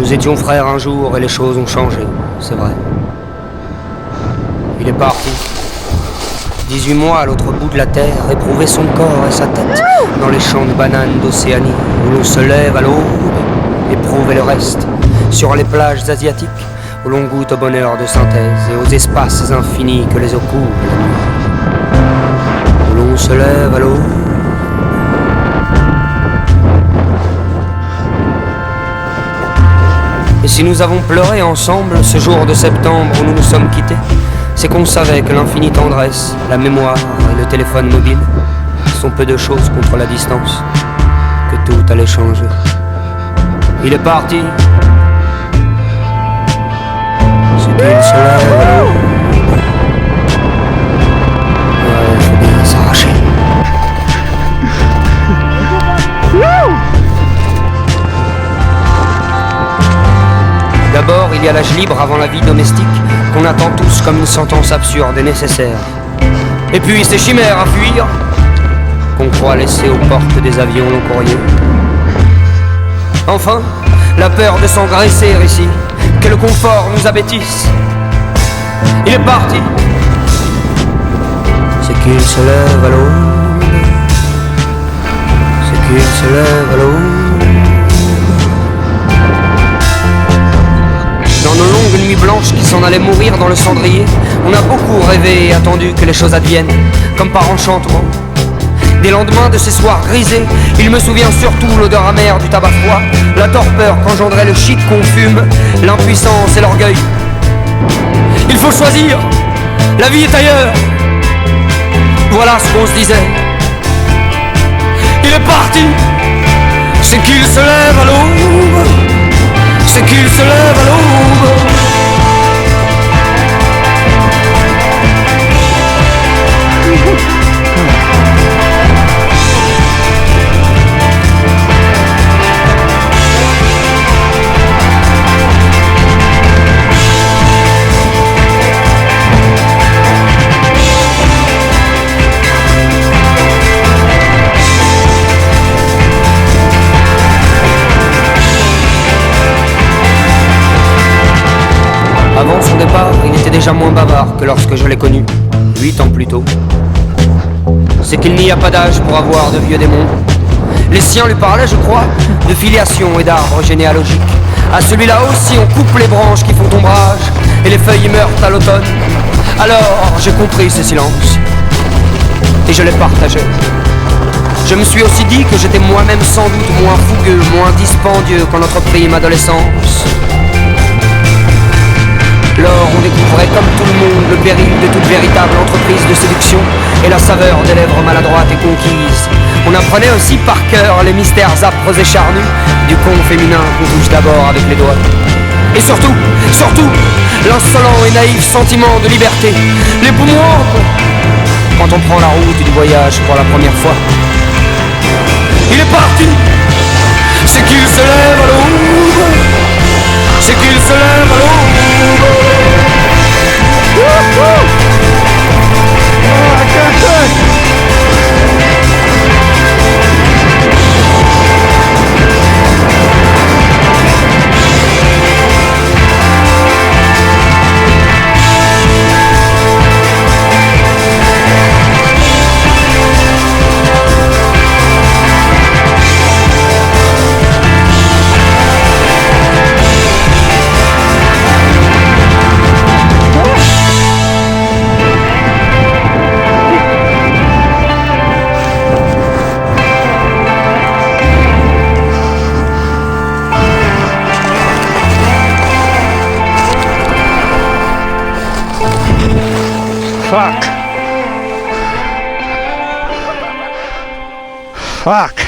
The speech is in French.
Nous étions frères un jour et les choses ont changé, c'est vrai. Il est parti. 18 mois à l'autre bout de la terre, éprouver son corps et sa tête dans les champs de bananes d'Océanie, où l'on se lève à l'aube, éprouver le reste, sur les plages asiatiques, où l'on goûte au bonheur de synthèse et aux espaces infinis que les eaux couvrent la nuit, où l'on se lève à l'aube. Et si nous avons pleuré ensemble ce jour de septembre où nous nous sommes quittés, c'est qu'on savait que l'infinie tendresse, la mémoire et le téléphone mobile sont peu de choses contre la distance, que tout allait changer. Il est parti. C'est qu'il se lève à l'aube. Ouais, faut bien s'arracher. D'abord, il y a l'âge libre avant la vie domestique, qu'on attend tous comme une sentence absurde et nécessaire. Et puis ces chimères à fuir, qu'on croit laisser aux portes des avions long courrier. Enfin, la peur de s'engraisser ici, que le confort nous abêtisse. Il est parti. C'est qu'il se lève à l'aube. C'est qu'il se lève à l'aube. Dans nos longues nuits blanches qui s'en allaient mourir dans le cendrier, on a beaucoup rêvé et attendu que les choses adviennent, comme par enchantement. Des lendemains de ces soirs grisés, il me souvient surtout l'odeur amère du tabac froid, la torpeur qu'engendrait le shit qu'on fume, l'impuissance et l'orgueil. Il faut choisir, la vie est ailleurs. Voilà ce qu'on se disait. Il est parti, c'est qu'il se lève à l'aube. C'est qu'il se lève à l'aube. Avant son départ, il était déjà moins bavard que lorsque je l'ai connu, 8 ans plus tôt. C'est qu'il n'y a pas d'âge pour avoir de vieux démons. Les siens lui parlaient, je crois, de filiation et d'arbres généalogiques. À celui-là aussi, on coupe les branches qui font ombrage, et les feuilles meurent à l'automne. Alors, j'ai compris ces silences, et je les partageais. Je me suis aussi dit que j'étais moi-même sans doute moins fougueux, moins dispendieux qu'en notre prime adolescence. Lors on découvrait comme tout le monde le péril de toute véritable entreprise de séduction et la saveur des lèvres maladroites et conquises. On apprenait aussi par cœur les mystères âpres et charnus du con féminin qu'on touche d'abord avec les doigts. Et surtout, l'insolent et naïf sentiment de liberté, les poumons quand on prend la route du voyage pour la première fois. Il est parti, c'est qu'il se lève à l'aube. C'est qu'il se lève à l'aube. Fuck.